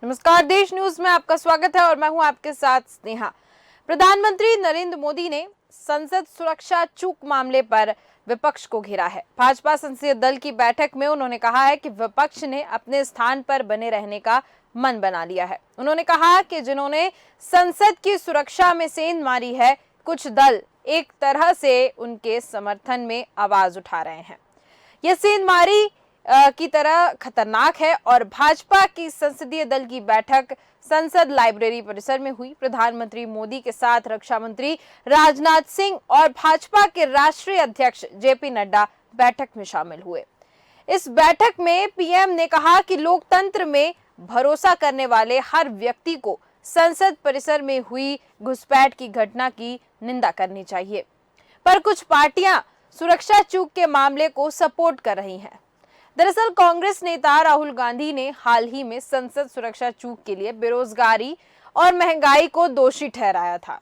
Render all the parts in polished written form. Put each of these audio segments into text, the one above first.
नमस्कार, देश न्यूज में आपका स्वागत है और मैं हूं आपके साथ स्नेहा। प्रधानमंत्री नरेंद्र मोदी ने संसद सुरक्षा चूक मामले पर विपक्ष को घेरा है। भाजपा संसदीय दल की बैठक में उन्होंने कहा है कि विपक्ष ने अपने स्थान पर बने रहने का मन बना लिया है। उन्होंने कहा कि जिन्होंने संसद की सुरक्षा में सेंध मारी है, कुछ दल एक तरह से उनके समर्थन में आवाज उठा रहे हैं। यह सेंधमारी की तरह खतरनाक है और भाजपा की संसदीय दल की बैठक संसद लाइब्रेरी परिसर में हुई। प्रधानमंत्री मोदी के साथ रक्षा मंत्री राजनाथ सिंह और भाजपा के राष्ट्रीय अध्यक्ष जेपी नड्डा बैठक में शामिल हुए। इस बैठक में पीएम ने कहा कि लोकतंत्र में भरोसा करने वाले हर व्यक्ति को संसद परिसर में हुई घुसपैठ की घटना की निंदा करनी चाहिए, पर कुछ पार्टियां सुरक्षा चूक के मामले को सपोर्ट कर रही हैं। दरअसल कांग्रेस नेता राहुल गांधी ने हाल ही में संसद सुरक्षा चूक के लिए बेरोजगारी और महंगाई को दोषी ठहराया था।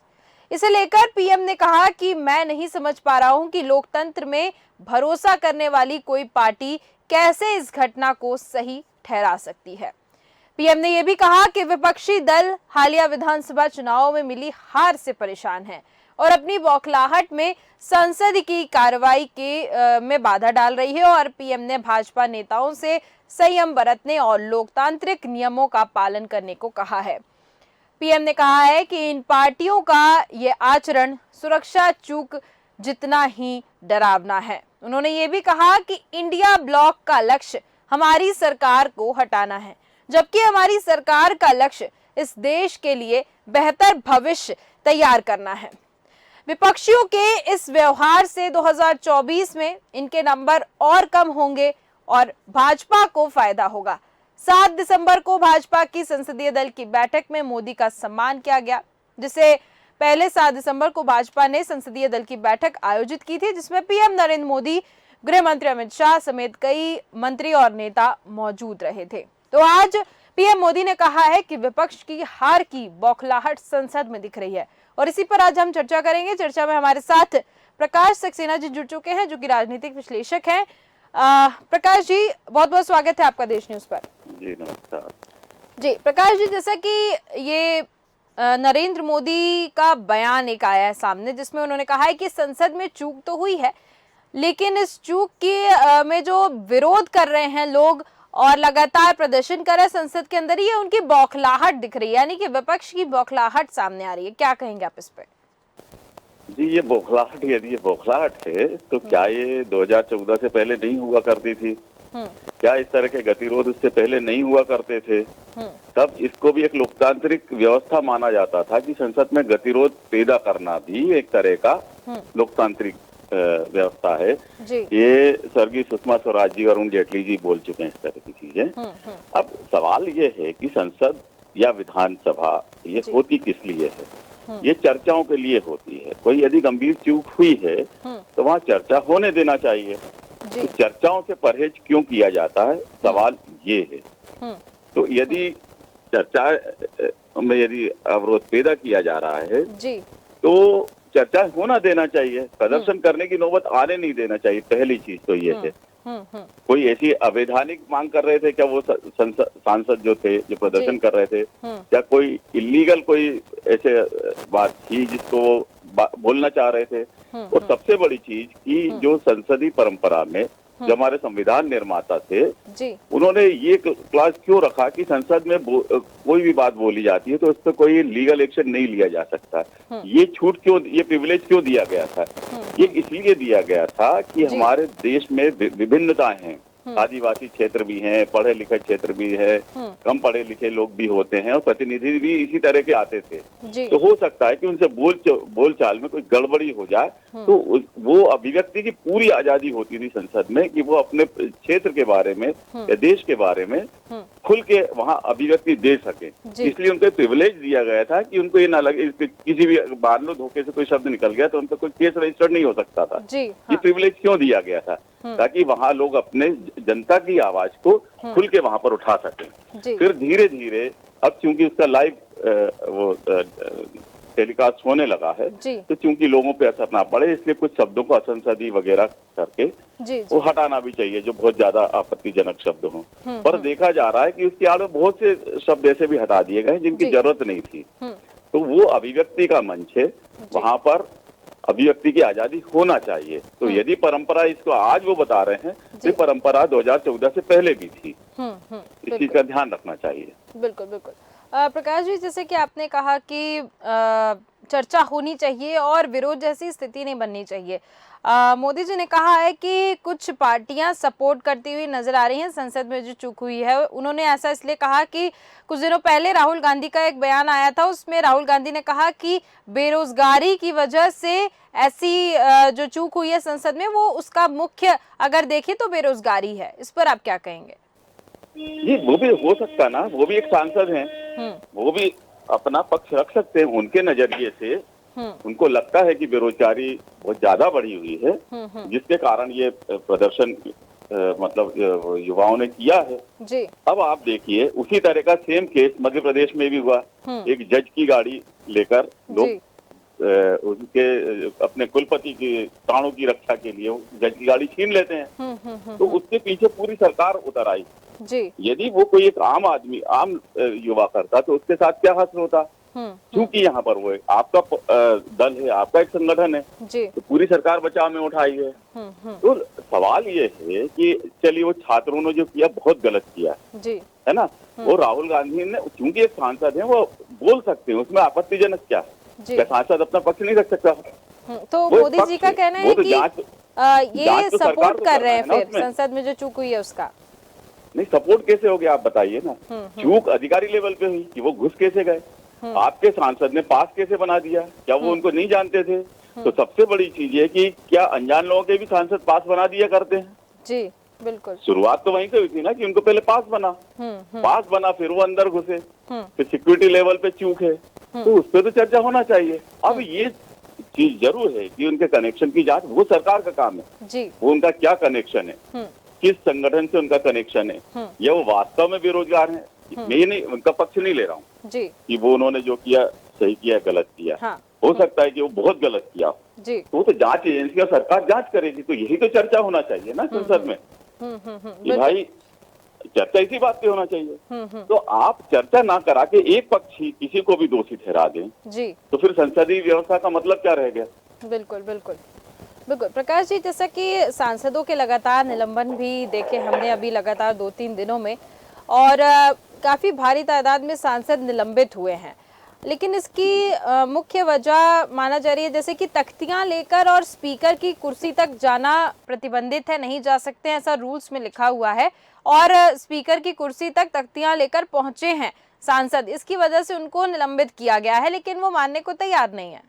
इसे लेकर पीएम ने कहा कि मैं नहीं समझ पा रहा हूं कि लोकतंत्र में भरोसा करने वाली कोई पार्टी कैसे इस घटना को सही ठहरा सकती है। पीएम ने यह भी कहा कि विपक्षी दल हालिया विधानसभा चुनावों में मिली हार से परेशान है और अपनी बौखलाहट में संसद की कार्रवाई के में बाधा डाल रही है और पीएम ने भाजपा नेताओं से संयम बरतने और लोकतांत्रिक नियमों का पालन करने को कहा है। पीएम ने कहा है कि इन पार्टियों का ये आचरण सुरक्षा चूक जितना ही डरावना है। उन्होंने ये भी कहा कि इंडिया ब्लॉक का लक्ष्य हमारी सरकार को हटाना है, जबकि हमारी सरकार का लक्ष्य इस देश के लिए बेहतर भविष्य तैयार करना है। विपक्षियों के इस व्यवहार से 2024 में इनके नंबर और कम होंगे और भाजपा को फायदा होगा। 7 दिसंबर को भाजपा की संसदीय दल की बैठक में मोदी का सम्मान किया गया, जिसे पहले 7 दिसंबर को भाजपा ने संसदीय दल की बैठक आयोजित की थी, जिसमें पीएम नरेंद्र मोदी, गृह मंत्री अमित शाह समेत कई मंत्री और नेता मौजूद रहे थे। तो आज पीएम मोदी ने कहा है कि विपक्ष की हार की बौखलाहट संसद में दिख रही है और इसी पर आज हम चर्चा करेंगे। चर्चा में हमारे साथ प्रकाश सक्सेना जी जुड़ चुके हैं, जो कि राजनीतिक विश्लेषक हैं। प्रकाश जी, बहुत बहुत स्वागत है आपका देश न्यूज पर। जी नमस्कार। जी प्रकाश जी, जैसा कि ये नरेंद्र मोदी का बयान एक आया है सामने, जिसमें उन्होंने कहा है कि संसद में चूक तो हुई है, लेकिन इस चूक की में जो विरोध कर रहे हैं लोग और लगातार प्रदर्शन कर रहे हैं संसद के अंदर, ये उनकी बौखलाहट दिख रही है, यानी कि विपक्ष की बौखलाहट सामने आ रही है। क्या कहेंगे आप इस पे? जी, ये बौखलाहट, यदि ये बौखलाहट है तो क्या ये 2014 से पहले नहीं हुआ करती थी? क्या इस तरह के गतिरोध उससे पहले नहीं हुआ करते थे? तब इसको भी एक लोकतांत्रिक व्यवस्था माना जाता था कि संसद में गतिरोध पैदा करना भी एक तरह का लोकतांत्रिक व्यवस्था है। ये स्वर्गीय सुषमा स्वराज जी और अरुण जेटली जी बोल चुके हैं इस तरह की चीजें। अब सवाल ये है कि संसद या विधानसभा ये होती किस लिए है? ये चर्चाओं के लिए होती है। कोई यदि गंभीर चूक हुई है तो वहाँ चर्चा होने देना चाहिए। तो चर्चाओं से परहेज क्यों किया जाता है, सवाल ये है। तो यदि चर्चा में यदि अवरोध पैदा किया जा रहा है तो चर्चा होना देना चाहिए, प्रदर्शन करने की नौबत आने नहीं देना चाहिए। पहली चीज तो ये है। कोई ऐसी अवैधानिक मांग कर रहे थे क्या वो सांसद जो थे, जो प्रदर्शन कर रहे थे? क्या कोई इलीगल कोई ऐसे बात थी जिसको वो बोलना चाह रहे थे? और सबसे बड़ी चीज कि जो संसदीय परंपरा में जो हमारे संविधान निर्माता थे, उन्होंने ये क्लास क्यों रखा कि संसद में कोई भी बात बोली जाती है तो उस पर कोई लीगल एक्शन नहीं लिया जा सकता? ये छूट क्यों, ये प्रिविलेज क्यों दिया गया था? ये इसलिए दिया गया था कि हमारे देश में विभिन्नताएं हैं। आदिवासी क्षेत्र भी हैं, पढ़े लिखे क्षेत्र भी है, कम पढ़े लिखे लोग भी होते हैं और प्रतिनिधि भी इसी तरह के आते थे। तो हो सकता है कि उनसे बोलचाल में कोई गड़बड़ी हो जाए तो वो अभिव्यक्ति की पूरी आजादी होती थी संसद में कि वो अपने क्षेत्र के बारे में या देश के बारे में खुल के वहाँ अभिव्यक्ति दे सके। इसलिए उनको प्रिविलेज दिया गया था कि उनको ये ना लगे किसी भी मान लो धोखे से कोई शब्द निकल गया तो उनका कोई केस रजिस्टर्ड नहीं हो सकता था। ये प्रिविलेज क्यों दिया गया था? ताकि वहाँ लोग अपने जनता की आवाज को खुल के वहाँ पर उठा सकें। फिर धीरे धीरे अब चूंकि उसका लाइव वो टेलीकास्ट होने लगा है, जी तो चूंकि लोगों पे असर ना पड़े इसलिए कुछ शब्दों को असंसदीय वगैरह करके जी वो हटाना भी चाहिए जो बहुत ज्यादा आपत्तिजनक शब्द हों। पर देखा जा रहा है कि उसकी आड़ में बहुत से शब्द ऐसे भी हटा दिए गए जिनकी जी। जरूरत नहीं थी। तो वो अभिव्यक्ति का मंच है, वहां पर अभिव्यक्ति की आजादी होना चाहिए। तो यदि परंपरा इसको आज वो बता रहे हैं, तो परंपरा 2014 से पहले भी थी, इस चीज का ध्यान रखना चाहिए। बिल्कुल बिल्कुल। प्रकाश जी, जैसे कि आपने कहा कि चर्चा होनी चाहिए और विरोध जैसी स्थिति नहीं बननी चाहिए। मोदी जी ने कहा है कि कुछ पार्टियां सपोर्ट करती हुई नजर आ रही हैं संसद में जो चूक हुई है। उन्होंने ऐसा इसलिए कहा कि कुछ दिनों पहले राहुल गांधी का एक बयान आया था, उसमें राहुल गांधी ने कहा कि बेरोजगारी की वजह से ऐसी जो चूक हुई है संसद में, वो उसका मुख्य अगर देखें तो बेरोजगारी है। इस पर आप क्या कहेंगे? ये वो भी हो सकता ना, वो भी एक सांसद हैं, वो भी अपना पक्ष रख सकते हैं। उनके नजरिए से उनको लगता है कि बेरोजगारी बहुत ज्यादा बढ़ी हुई है, जिसके कारण ये प्रदर्शन मतलब युवाओं ने किया है जी। अब आप देखिए उसी तरह का सेम केस मध्य प्रदेश में भी हुआ। एक जज की गाड़ी लेकर लोग उनके अपने कुलपति के प्राणों की रक्षा के लिए जज की गाड़ी छीन लेते हैं। तो उसके पीछे पूरी सरकार उतर आई जी। यदि वो कोई एक आम आदमी, आम युवा करता तो उसके साथ क्या हासिल होता। क्योंकि यहाँ पर वो आपका दल है, आपका एक संगठन है, तो पूरी सरकार बचाव में उठाई है। तो सवाल ये है कि चलिए वो छात्रों ने जो किया बहुत गलत किया है ना, वो राहुल गांधी ने चूंकि एक सांसद है वो बोल सकते हैं, उसमें आपत्तिजनक क्या है? क्या सांसद अपना पक्ष नहीं रख सकता? तो मोदी जी का कहना है कि ये सपोर्ट कर रहे हैं फिर संसद में जो चूक हुई है उसका। नहीं, सपोर्ट कैसे हो गया आप बताइए ना। चूक अधिकारी लेवल पे हुई कि वो घुस कैसे गए, आपके सांसद ने पास कैसे बना दिया, क्या वो उनको नहीं जानते थे? तो सबसे बड़ी चीज है कि क्या अनजान लोगों के भी सांसद पास बना दिया करते हैं? जी बिल्कुल। शुरुआत तो वहीं से हुई थी ना कि उनको पहले पास बना, फिर वो अंदर घुसे, फिर सिक्योरिटी लेवल पे चूक है, तो उस पर तो चर्चा होना चाहिए। अब ये चीज जरूर है कि उनके कनेक्शन की जांच वो सरकार का काम है जी। वो उनका क्या कनेक्शन है, किस संगठन से उनका कनेक्शन है, या वो वास्तव में बेरोजगार है। मैं ये नहीं, उनका पक्ष नहीं ले रहा हूँ कि वो उन्होंने जो किया सही किया गलत किया। हाँ। हो सकता है कि वो बहुत गलत किया जी। तो जांच एजेंसी और सरकार जांच करेगी। तो यही तो चर्चा होना चाहिए ना संसद में कि भाई चर्चा इसी बात पे होना चाहिए। तो आप चर्चा ना करा के एक पक्ष ही किसी को भी दोषी ठहरा दें जी, तो फिर संसदीय व्यवस्था का मतलब क्या रह गया? बिल्कुल बिल्कुल बिल्कुल। प्रकाश जी, जैसा कि सांसदों के लगातार निलंबन भी देखे हमने अभी लगातार 2-3 दिनों में, और काफी भारी तादाद में सांसद निलंबित हुए हैं, लेकिन इसकी मुख्य वजह माना जा रही है जैसे कि तख्तियां लेकर और स्पीकर की कुर्सी तक जाना प्रतिबंधित है, नहीं जा सकते हैं, ऐसा रूल्स में लिखा हुआ है, और स्पीकर की कुर्सी तक तख्तियां लेकर पहुंचे हैं सांसद, इसकी वजह से उनको निलंबित किया गया है, लेकिन वो मानने को तैयार नहीं है।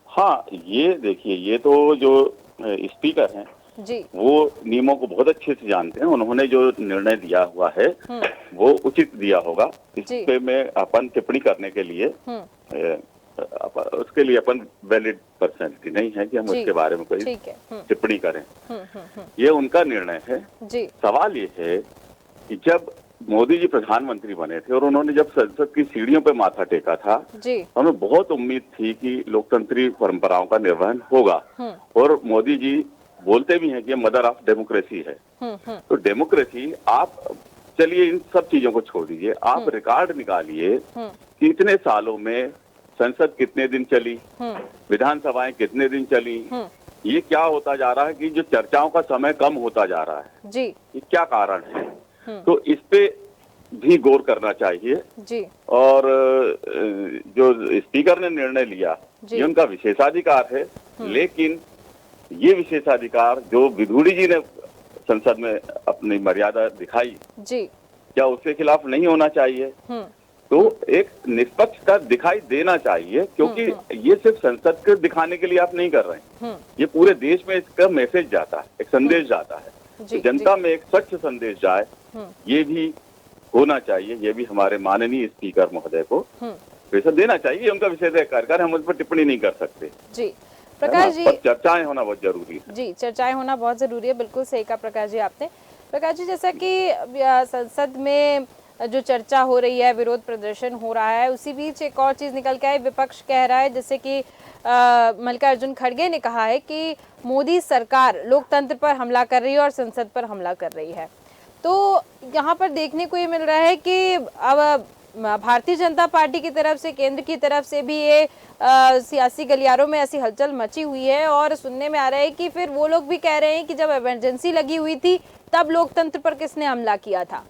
हाँ, ये देखिए, ये तो जो स्पीकर हैं जी, वो नियमों को बहुत अच्छे से जानते हैं। उन्होंने जो निर्णय दिया हुआ है वो उचित दिया होगा। इस पे में अपन टिप्पणी करने के लिए उसके लिए अपन वैलिड पर्सनैलिटी नहीं है कि हम उसके बारे में कोई टिप्पणी करें। ये उनका निर्णय है। सवाल ये है कि जब मोदी जी प्रधानमंत्री बने थे और उन्होंने जब संसद की सीढ़ियों पे माथा टेका था, हमें बहुत उम्मीद थी कि लोकतंत्री परंपराओं का निर्वहन होगा, और मोदी जी बोलते भी हैं कि मदर ऑफ डेमोक्रेसी है। तो डेमोक्रेसी, आप चलिए इन सब चीजों को छोड़ दीजिए, आप रिकॉर्ड निकालिए कि इतने सालों में संसद कितने दिन चली, विधानसभाएं कितने दिन चली। ये क्या होता जा रहा है कि जो चर्चाओं का समय कम होता जा रहा है जी, ये क्या कारण है? तो इस पे भी गौर करना चाहिए जी। और जो स्पीकर ने निर्णय लिया ये उनका विशेषाधिकार है, लेकिन ये विशेषाधिकार जो विधुड़ी जी ने संसद में अपनी मर्यादा दिखाई जी, क्या उसके खिलाफ नहीं होना चाहिए? तो एक निष्पक्षता दिखाई देना चाहिए, क्योंकि ये सिर्फ संसद को दिखाने के लिए आप नहीं कर रहे हैं, ये पूरे देश में इसका मैसेज जाता है, एक संदेश जाता है, तो जनता में एक स्वच्छ संदेश जाए, ये भी होना चाहिए। ये भी हमारे माननीय स्पीकर महोदय को पैसा देना चाहिए, उनका विशेष कार्यकाल, हम उस पर टिप्पणी नहीं कर सकते जी। प्रकाश जी, चर्चाएं होना बहुत जरूरी है जी, चर्चाएं होना बहुत जरूरी है, बिल्कुल सही कहा प्रकाश जी आपने। प्रकाश जी, जैसा कि संसद में जो चर्चा हो रही है, विरोध प्रदर्शन हो रहा है, उसी बीच एक और चीज निकल के आई। विपक्ष कह रहा है, जैसे कि मल्लिकार्जुन खड़गे ने कहा है कि मोदी सरकार लोकतंत्र पर हमला कर रही है और संसद पर हमला कर रही है। तो यहाँ पर देखने को ये मिल रहा है कि अब भारतीय जनता पार्टी की तरफ से, केंद्र की तरफ से भी ये सियासी गलियारों में ऐसी हलचल मची हुई है और सुनने में आ रहा है कि फिर वो लोग भी कह रहे हैं कि जब इमरजेंसी लगी हुई थी तब लोकतंत्र पर किसने हमला किया था।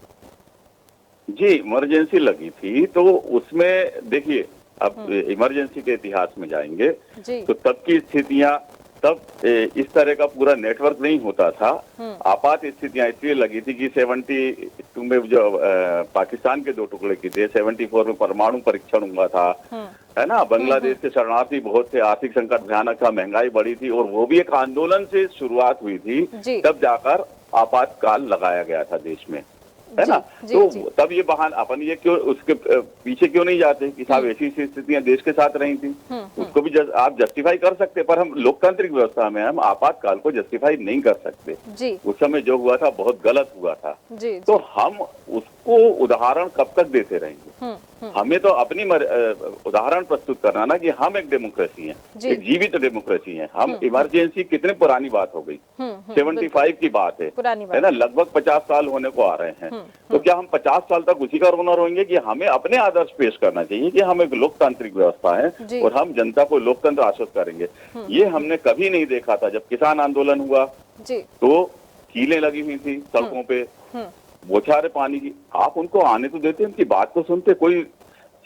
जी, इमरजेंसी लगी थी तो उसमें देखिए, अब इमरजेंसी के इतिहास में जाएंगे तो तब की स्थितियां, तब इस तरह का पूरा नेटवर्क नहीं होता था। आपात स्थितियां इसलिए लगी थी कि 72 में जो पाकिस्तान के 2 टुकड़े की थे, 74 में परमाणु परीक्षण हुआ था, है ना। बांग्लादेश के शरणार्थी बहुत थे, आर्थिक संकट भयानक था, महंगाई बढ़ी थी और वो भी एक आंदोलन से शुरुआत हुई थी, तब जाकर आपातकाल लगाया गया था देश में, है ना। तो तब ये बहाना, अपन ये क्यों उसके पीछे क्यों नहीं जाते कि साहब ऐसी स्थितियां देश के साथ रही थी, उसको भी आप जस्टिफाई कर सकते, पर हम लोकतांत्रिक व्यवस्था में हम आपातकाल को जस्टिफाई नहीं कर सकते। उस समय जो हुआ था बहुत गलत हुआ था। तो हम उसको उदाहरण कब तक देते रहेंगे? हमें तो अपनी उदाहरण प्रस्तुत करना ना कि हम एक डेमोक्रेसी हैं, एक जीवित डेमोक्रेसी हैं। हम इमरजेंसी कितने पुरानी बात हो गई, 75 की बात है ना, लगभग 50 साल होने को आ रहे हैं। तो क्या हम 50 साल तक उसी का रोना रोएंगे? कि हमें अपने आदर्श पेश करना चाहिए कि हम एक लोकतांत्रिक व्यवस्था है और हम जनता को लोकतंत्र आश्वस्त करेंगे। ये हमने कभी नहीं देखा था। जब किसान आंदोलन हुआ तो कीलें लगी हुई थी सड़कों पे, बौछारें पानी की, आप उनको आने तो देते, उनकी बात तो सुनते। कोई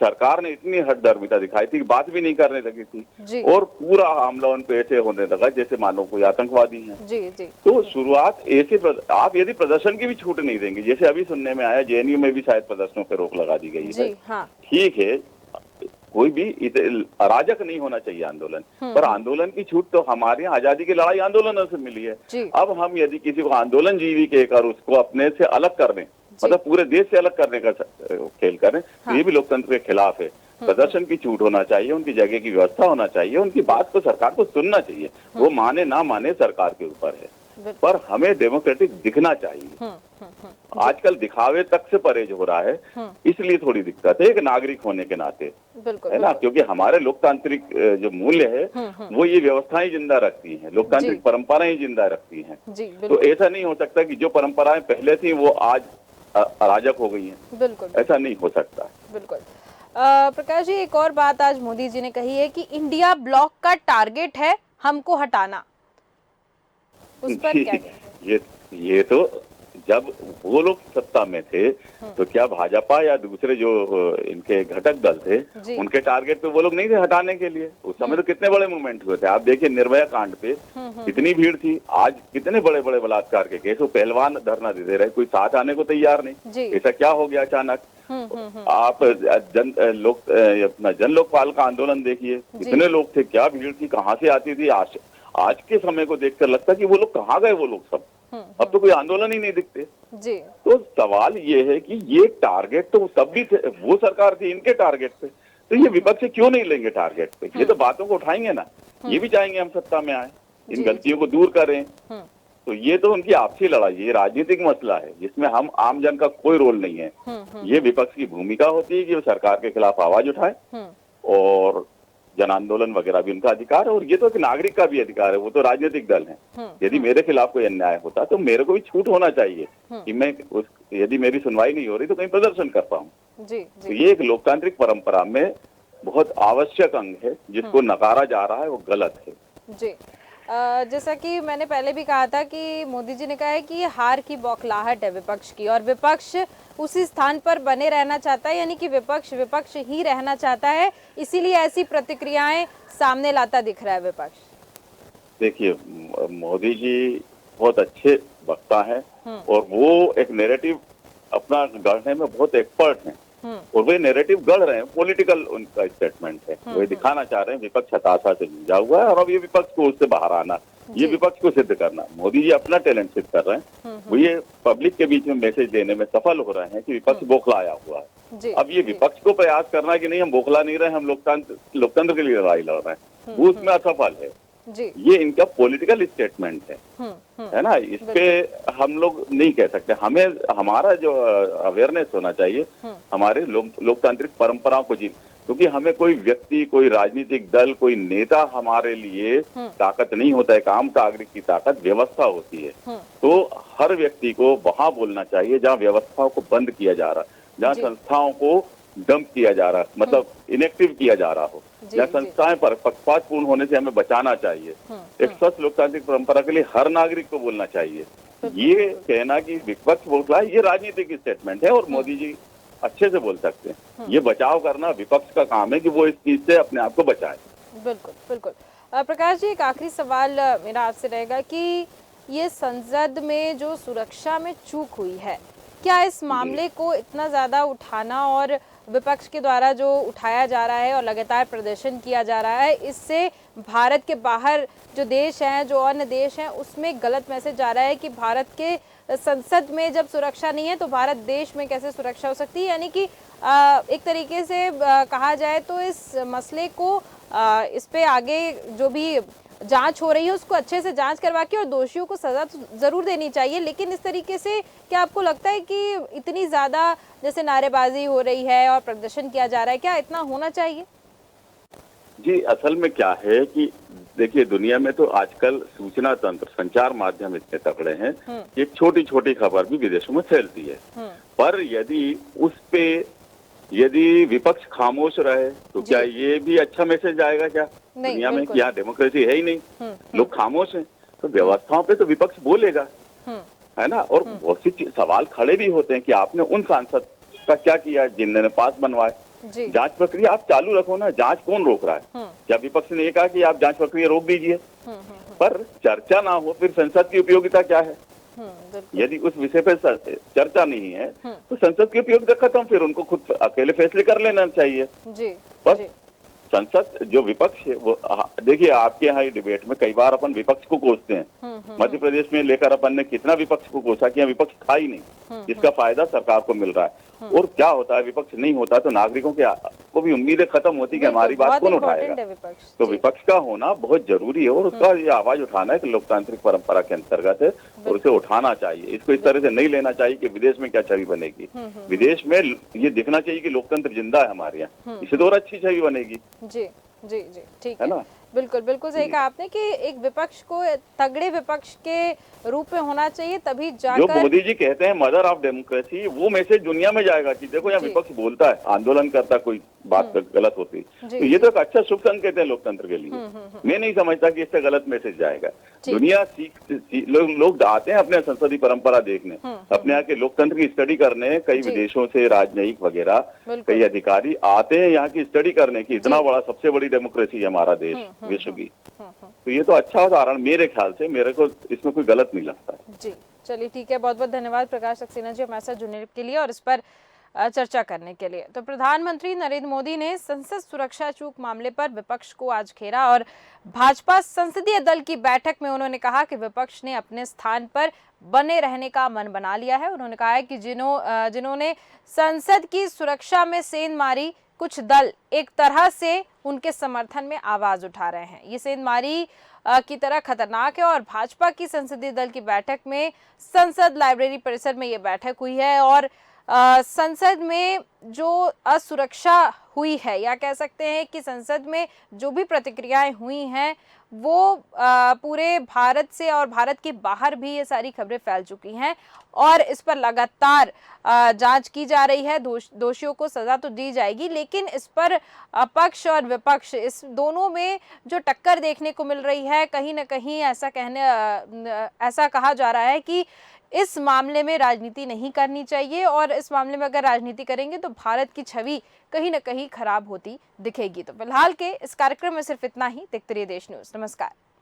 सरकार ने इतनी हठधर्मिता दिखाई थी कि बात भी नहीं करने लगी थी और पूरा हमला उन पे ऐसे होने लगा जैसे मानो कोई आतंकवादी है। तो शुरुआत ऐसे आप यदि प्रदर्शन की भी छूट नहीं देंगे, जैसे अभी सुनने में आया जेएनयू में भी शायद प्रदर्शनों पर रोक लगा दी गई है। ठीक है, कोई भी अराजक नहीं होना चाहिए आंदोलन, पर आंदोलन की छूट तो हमारे यहाँ आजादी की लड़ाई आंदोलनों से मिली है। अब हम यदि किसी को आंदोलन जीवी कहकर उसको अपने से अलग कर दें, मतलब पूरे देश से अलग करने का खेल करें, तो ये भी लोकतंत्र के खिलाफ है। प्रदर्शन की छूट होना चाहिए, उनकी जगह की व्यवस्था होना चाहिए, उनकी बात को सरकार को सुनना चाहिए। वो माने ना माने सरकार के ऊपर है, पर हमें डेमोक्रेटिक दिखना चाहिए। आजकल दिखावे तक से परहेज हो रहा है, इसलिए थोड़ी दिक्कत है एक नागरिक होने के नाते, है ना। क्योंकि हमारे लोकतांत्रिक जो मूल्य है वो ये व्यवस्थाएं जिंदा रखती हैं, लोकतांत्रिक परंपराएं जिंदा रखती हैं। तो ऐसा नहीं हो सकता कि जो परंपराएं पहले थी वो आज अराजक हो गई हैं। बिल्कुल ऐसा नहीं हो सकता। बिल्कुल। प्रकाश जी, एक और बात आज मोदी जी ने कही है कि इंडिया ब्लॉक का टारगेट है हमको हटाना, उस पर क्या? ये तो जब वो लोग सत्ता में थे तो क्या भाजपा या दूसरे जो इनके घटक दल थे उनके टारगेट पे वो लोग नहीं थे हटाने के लिए? उस समय तो कितने बड़े मूवमेंट हुए थे। आप देखिए निर्भया कांड पे कितनी भीड़ थी, आज कितने बड़े बड़े बलात्कार के केस, वो पहलवान धरना दे रहे, कोई साथ आने को तैयार नहीं। ऐसा क्या हो गया अचानक? आप अपना जन लोकपाल का आंदोलन देखिए, कितने लोग थे, क्या भीड़ थी, कहाँ से आती थी। आज के समय को देखकर लगता है कि वो लोग कहाँ गए वो लोग सब, अब तो कोई आंदोलन ही नहीं दिखते। तो सवाल ये है कि ये टारगेट तो सब भी थे, वो सरकार थी इनके टारगेट पे, तो ये विपक्ष क्यों नहीं लेंगे टारगेट पे? ये तो बातों को उठाएंगे ना, ये भी चाहेंगे हम सत्ता में आए, इन गलतियों को दूर करें। तो ये तो उनकी आपसी लड़ाई, ये राजनीतिक मसला है जिसमें हम आम जन का कोई रोल नहीं है। ये विपक्ष की भूमिका होती है कि वो सरकार के खिलाफ आवाज उठाए और जन आंदोलन वगैरह भी उनका अधिकार है, और ये तो एक नागरिक का भी अधिकार है, वो तो राजनीतिक दल है। यदि मेरे खिलाफ कोई अन्याय होता तो मेरे को भी छूट होना चाहिए कि मैं यदि मेरी सुनवाई नहीं हो रही तो कहीं प्रदर्शन कर पाऊं। तो ये एक लोकतांत्रिक परंपरा में बहुत आवश्यक अंग है, जिसको नकारा जा रहा है वो गलत है। जी, जैसा कि मैंने पहले भी कहा था कि मोदी जी ने कहा है कि ये हार की बौखलाहट है विपक्ष की, और विपक्ष उसी स्थान पर बने रहना चाहता है, यानी कि विपक्ष ही रहना चाहता है, इसीलिए ऐसी प्रतिक्रियाएं सामने लाता दिख रहा है विपक्ष। देखिए, मोदी जी बहुत अच्छे वक्ता हैं और वो एक नैरेटिव अपना गढ़ने में बहुत एक्सपर्ट हैं, और वे नैरेटिव गढ़ रहे हैं, पॉलिटिकल उनका स्टेटमेंट है। वो दिखाना चाह रहे हैं विपक्ष हताशा से जुझा हुआ है और अब ये विपक्ष को उससे बाहर आना, ये विपक्ष को सिद्ध करना। मोदी जी अपना टैलेंट सिद्ध कर रहे हैं, वो ये पब्लिक के बीच में मैसेज देने में सफल हो रहे हैं कि विपक्ष बौखलाया हुआ है। अब ये विपक्ष को प्रयास करना है कि नहीं हम बौखला नहीं रहे, हम लोकतंत्र के लिए लड़ाई लड़ रहे हैं, वो उसमें असफल है। जी। ये इनका पॉलिटिकल स्टेटमेंट है ना। इस पे हम लोग नहीं कह सकते। हमें हमारा जो अवेयरनेस होना चाहिए हमारे लोकतांत्रिक परंपराओं को जी, क्योंकि हमें कोई व्यक्ति, कोई राजनीतिक दल, कोई नेता हमारे लिए ताकत नहीं होता है। आम नागरिक की ताकत व्यवस्था होती है। तो हर व्यक्ति को वहां बोलना चाहिए जहां व्यवस्थाओं को बंद किया जा रहा, जहां संस्थाओं को डंप किया जा रहा, मतलब इनएक्टिव किया जा रहा हो, या संस्थाएं पर पक्षपातपूर्ण होने से हमें बचाना चाहिए। एक स्वस्थ लोकतांत्रिक परंपरा के लिए हर नागरिक को बोलना चाहिए। ये कहना कि विपक्ष बोल रहा है, ये राजनीतिक स्टेटमेंट है और मोदी जी अच्छे से बोल सकते हैं। ये बचाव करना विपक्ष का काम है कि वो इस चीज से अपने आप को बचाए। बिल्कुल बिल्कुल। प्रकाश जी, एक आखिरी सवाल मेरा आपसे रहेगा कि ये संसद में जो सुरक्षा में चूक हुई है, क्या इस मामले को इतना ज्यादा उठाना और विपक्ष के द्वारा जो उठाया जा रहा है और लगातार प्रदर्शन किया जा रहा है, इससे भारत के बाहर जो देश हैं, जो अन्य देश हैं, उसमें गलत मैसेज जा रहा है कि भारत के संसद में जब सुरक्षा नहीं है तो भारत देश में कैसे सुरक्षा हो सकती है? यानी कि एक तरीके से कहा जाए तो इस मसले को इस पे आगे जो भी जांच हो रही है उसको अच्छे से जांच करवा के और दोषियों को सजा तो जरूर देनी चाहिए, लेकिन इस तरीके से क्या आपको लगता है कि इतनी ज्यादा जैसे नारेबाजी हो रही है और प्रदर्शन किया जा रहा है, क्या इतना होना चाहिए? जी, असल में क्या है कि देखिए, दुनिया में तो आजकल सूचना तंत्र, संचार माध्यम इतने तगड़े हैं कि एक छोटी छोटी खबर भी विदेशों में फैलती है। पर यदि विपक्ष खामोश रहे तो क्या ये भी अच्छा मैसेज आएगा क्या दुनिया में कि यहाँ डेमोक्रेसी है ही नहीं, लोग खामोश हैं? तो व्यवस्थाओं पे तो विपक्ष बोलेगा, है ना। और बहुत सी सवाल खड़े भी होते हैं कि आपने उन सांसद का क्या किया जिन्होंने पास बनवाए। जांच प्रक्रिया आप चालू रखो ना, जांच कौन रोक रहा है? क्या विपक्ष ने ये कहा कि आप जांच प्रक्रिया रोक दीजिए? पर चर्चा ना हो फिर संसद की उपयोगिता क्या है? यदि उस विषय पे चर्चा नहीं है तो संसद की उपयोगिता खत्म, फिर उनको खुद अकेले फैसले कर लेना चाहिए। बस संसद जो विपक्ष है वो, देखिए आपके यहाँ डिबेट में कई बार अपन विपक्ष को कोसते हैं। मध्य प्रदेश में लेकर अपन ने कितना विपक्ष को कोसा कि विपक्ष था ही नहीं, जिसका फायदा सरकार को मिल रहा है। और क्या होता है, विपक्ष नहीं होता तो नागरिकों को भी उम्मीदें खत्म होती कि हमारी बात कौन उठाएगा। तो विपक्ष का होना बहुत जरूरी है और उसका ये आवाज उठाना है कि लोकतांत्रिक परंपरा के अंतर्गत है और उसे उठाना चाहिए। इसको इस तरह से नहीं लेना चाहिए कि विदेश में क्या छवि बनेगी। विदेश में ये दिखना चाहिए कि लोकतंत्र जिंदा है हमारे यहाँ, इससे तो और अच्छी छवि बनेगी। जी जी जी, ठीक है ना। बिल्कुल बिल्कुल सही कहा आपने कि एक विपक्ष को तगड़े विपक्ष के रूप में होना चाहिए, तभी जाकर जो मोदी जी कहते हैं मदर ऑफ डेमोक्रेसी, वो मैसेज दुनिया में जाएगा कि देखो यहाँ विपक्ष बोलता है, आंदोलन करता, कोई बात गलत होती, तो ये तो एक अच्छा शुभ संकेत है लोकतंत्र के लिए। मैं नहीं समझता कि इससे गलत मैसेज जाएगा। दुनिया लोग आते हैं अपने संसदीय परंपरा देखने, अपने यहाँ के लोकतंत्र की स्टडी करने, कई विदेशों से राजनयिक वगैरह कई अधिकारी आते हैं यहाँ की स्टडी करने की। इतना बड़ा, सबसे बड़ी डेमोक्रेसी है हमारा देश विश्व की। तो ये तो अच्छा उदाहरण मेरे ख्याल से, मेरे को इसमें कोई गलत नहीं लगता जी। चलिए ठीक है, बहुत बहुत धन्यवाद प्रकाश सक्सेना जी हमारे साथ जुड़ने के लिए और इस पर चर्चा करने के लिए। तो प्रधानमंत्री नरेंद्र मोदी ने संसद सुरक्षा चूक मामले पर विपक्ष को आज घेरा और भाजपा संसदीय दल की बैठक में उन्होंने कहा कि विपक्ष ने अपने स्थान पर बने रहने का मन बना लिया है। उन्होंने कहा है कि जिन्होंने संसद की सुरक्षा में सेंध मारी, कुछ दल एक तरह से उनके समर्थन में आवाज उठा रहे हैं। ये सेंधमारी की तरह खतरनाक है और भाजपा की संसदीय दल की बैठक में संसद लाइब्रेरी परिसर में ये बैठक हुई है और संसद में जो असुरक्षा हुई है या कह सकते हैं कि संसद में जो भी प्रतिक्रियाएं हुई हैं वो पूरे भारत से और भारत के बाहर भी ये सारी खबरें फैल चुकी हैं और इस पर लगातार जांच की जा रही है। दोषियों को सजा तो दी जाएगी, लेकिन इस पर पक्ष और विपक्ष इस दोनों में जो टक्कर देखने को मिल रही है, कहीं ना कहीं ऐसा कहा जा रहा है कि इस मामले में राजनीति नहीं करनी चाहिए और इस मामले में अगर राजनीति करेंगे तो भारत की छवि कहीं ना कहीं खराब होती दिखेगी। तो फिलहाल के इस कार्यक्रम में सिर्फ इतना ही। देखते रहिए देश न्यूज़। नमस्कार।